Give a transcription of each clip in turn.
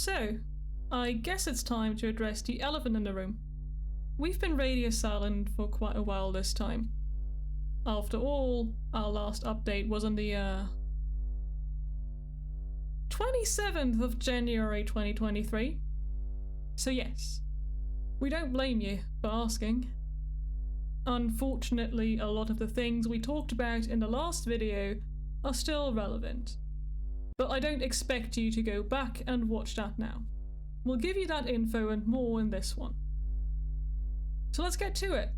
So, I guess it's time to address the elephant in the room. We've been radio silent for quite a while this time. After all, our last update was on the 27th of January 2023. So yes, we don't blame you for asking. Unfortunately, a lot of the things we talked about in the last video are still relevant. But I don't expect you to go back and watch that now. We'll give you that info and more in this one. So let's get to it.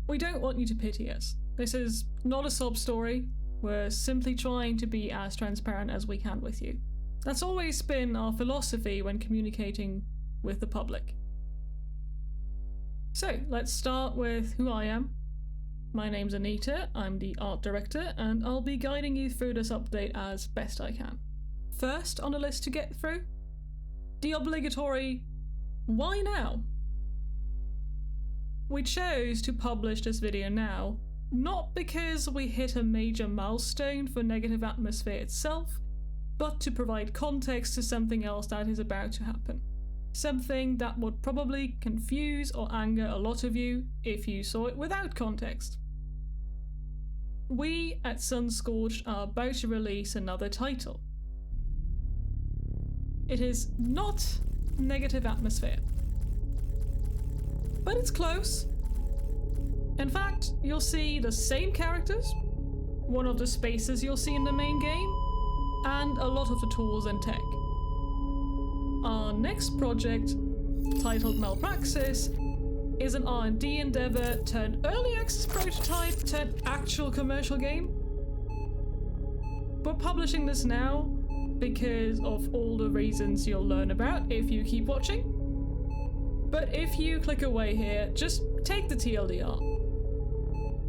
We don't want you to pity us. This is not a sob story. We're simply trying to be as transparent as we can with you. That's always been our philosophy when communicating with the public. So let's start with who I am. My name's Anita, I'm the art director, and I'll be guiding you through this update as best I can. First on the list to get through, the obligatory why now? We chose to publish this video now, not because we hit a major milestone for negative atmosphere itself, but to provide context to something else that is about to happen. Something that would probably confuse or anger a lot of you if you saw it without context. We at Sunscorched are about to release another title. It is not negative atmosphere, but it's close. In fact, you'll see the same characters, one of the spaces you'll see in the main game, and a lot of the tools and tech. Our next project, titled Malpraxis, is an R&D endeavor turned early access prototype turned actual commercial game. We're publishing this now because of all the reasons you'll learn about if you keep watching. But if you click away here, just take the TLDR.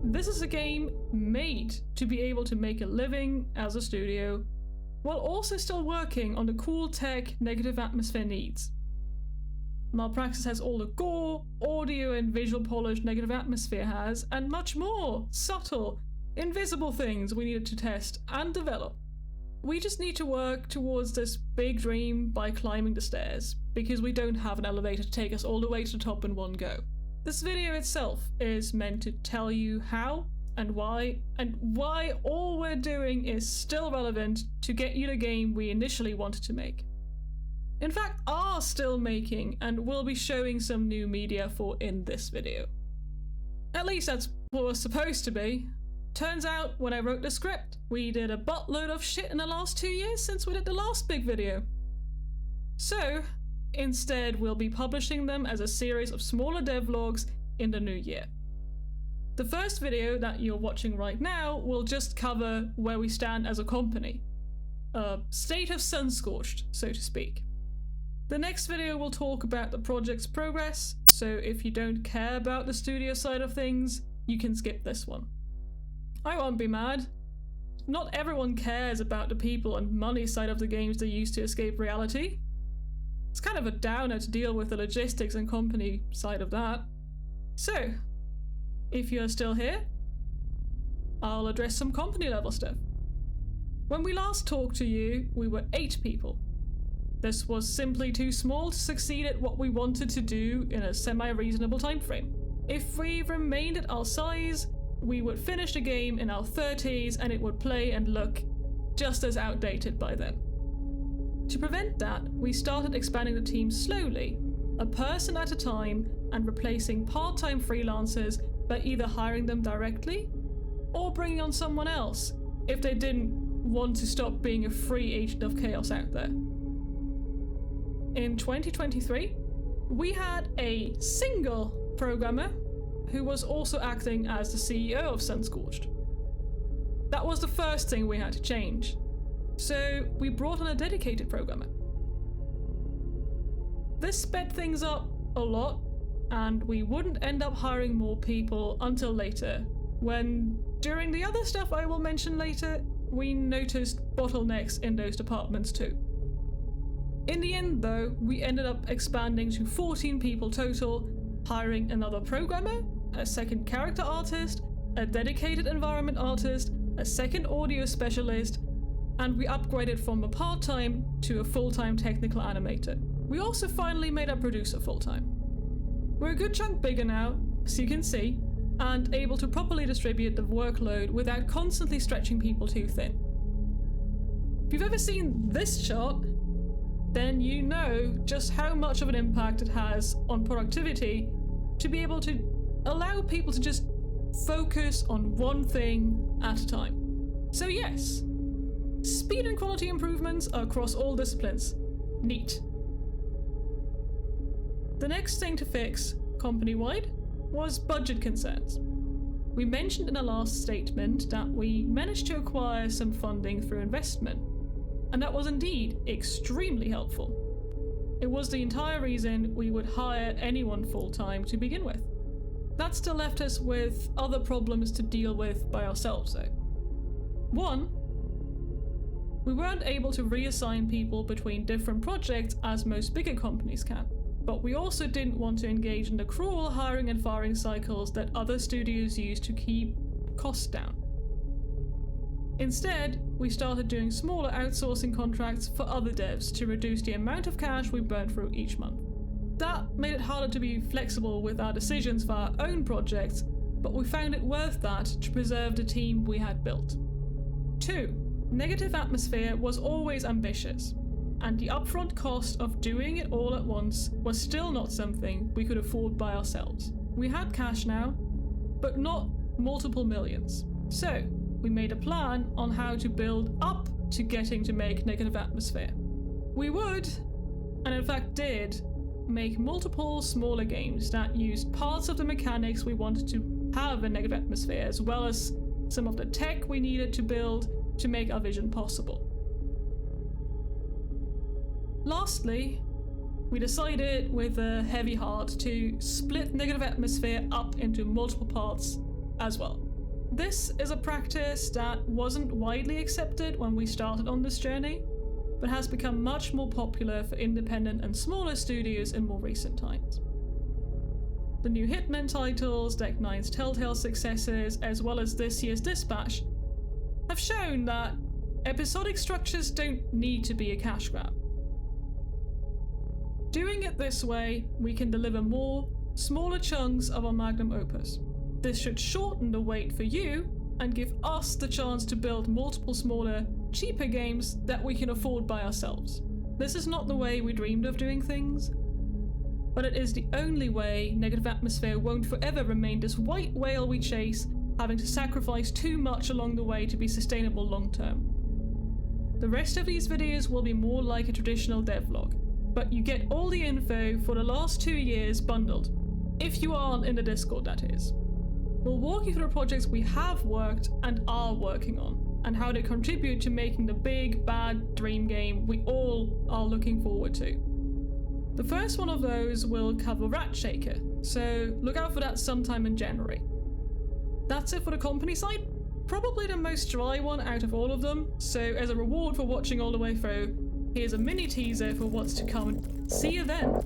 This is a game made to be able to make a living as a studio, while also still working on the cool tech negative atmosphere needs. Malpraxis has all the gore, audio and visual polish negative atmosphere has, and much more subtle, invisible things we needed to test and develop. We just need to work towards this big dream by climbing the stairs, because we don't have an elevator to take us all the way to the top in one go. This video itself is meant to tell you how and why all we're doing is still relevant to get you the game we initially wanted to make. In fact, are still making and will be showing some new media for in this video. At least that's what was supposed to be. Turns out, when I wrote the script, we did a buttload of shit in the last 2 years since we did the last big video. So, instead we'll be publishing them as a series of smaller devlogs in the new year. The first video that you're watching right now will just cover where we stand as a company. A state of Sunscorched, so to speak. The next video will talk about the project's progress, so if you don't care about the studio side of things, you can skip this one. I won't be mad. Not everyone cares about the people and money side of the games they use to escape reality. It's kind of a downer to deal with the logistics and company side of that. So, if you're still here, I'll address some company level stuff. When we last talked to you, we were 8 people. This was simply too small to succeed at what we wanted to do in a semi-reasonable time frame. If we remained at our size, we would finish the game in our 30s and it would play and look just as outdated by then. To prevent that, we started expanding the team slowly, a person at a time, and replacing part-time freelancers by either hiring them directly or bringing on someone else if they didn't want to stop being a free agent of chaos out there. In 2023, we had a single programmer who was also acting as the CEO of Sunscorched. That was the first thing we had to change, so we brought on a dedicated programmer. This sped things up a lot, and we wouldn't end up hiring more people until later, when, during the other stuff I will mention later, we noticed bottlenecks in those departments too. In the end though, we ended up expanding to 14 people total, hiring another programmer, a second character artist, a dedicated environment artist, a second audio specialist, and we upgraded from a part-time to a full-time technical animator. We also finally made our producer full-time. We're a good chunk bigger now, as you can see, and able to properly distribute the workload without constantly stretching people too thin. If you've ever seen this chart, then you know just how much of an impact it has on productivity to be able to allow people to just focus on one thing at a time. So yes, speed and quality improvements across all disciplines. Neat. The next thing to fix, company-wide, was budget concerns. We mentioned in our last statement that we managed to acquire some funding through investment, and that was indeed extremely helpful. It was the entire reason we would hire anyone full-time to begin with. That still left us with other problems to deal with by ourselves though. One, we weren't able to reassign people between different projects as most bigger companies can, but we also didn't want to engage in the cruel hiring and firing cycles that other studios use to keep costs down. Instead, we started doing smaller outsourcing contracts for other devs to reduce the amount of cash we burn through each month. That made it harder to be flexible with our decisions for our own projects, but we found it worth that to preserve the team we had built. 2. Negative atmosphere was always ambitious, and the upfront cost of doing it all at once was still not something we could afford by ourselves. We had cash now, but not multiple millions. So, we made a plan on how to build up to getting to make negative atmosphere. We would, and in fact did, make multiple smaller games that used parts of the mechanics we wanted to have in negative atmosphere, as well as some of the tech we needed to build to make our vision possible. Lastly, we decided with a heavy heart to split negative atmosphere up into multiple parts as well. This is a practice that wasn't widely accepted when we started on this journey, but has become much more popular for independent and smaller studios in more recent times. The new Hitman titles, Deck 9's Telltale successes, as well as this year's Dispatch, have shown that episodic structures don't need to be a cash grab. Doing it this way, we can deliver more, smaller chunks of our magnum opus. This should shorten the wait for you and give us the chance to build multiple smaller, cheaper games that we can afford by ourselves. This is not the way we dreamed of doing things, but it is the only way negative atmosphere won't forever remain this white whale we chase, having to sacrifice too much along the way to be sustainable long term. The rest of these videos will be more like a traditional devlog, but you get all the info for the last 2 years bundled, if you aren't in the Discord that is. We'll walk you through the projects we have worked and are working on, and how they contribute to making the big, bad dream game we all are looking forward to. The first one of those will cover Rat Shaker, so look out for that sometime in January. That's it for the company side. Probably the most dry one out of all of them, so as a reward for watching all the way through, here's a mini teaser for what's to come. See you then!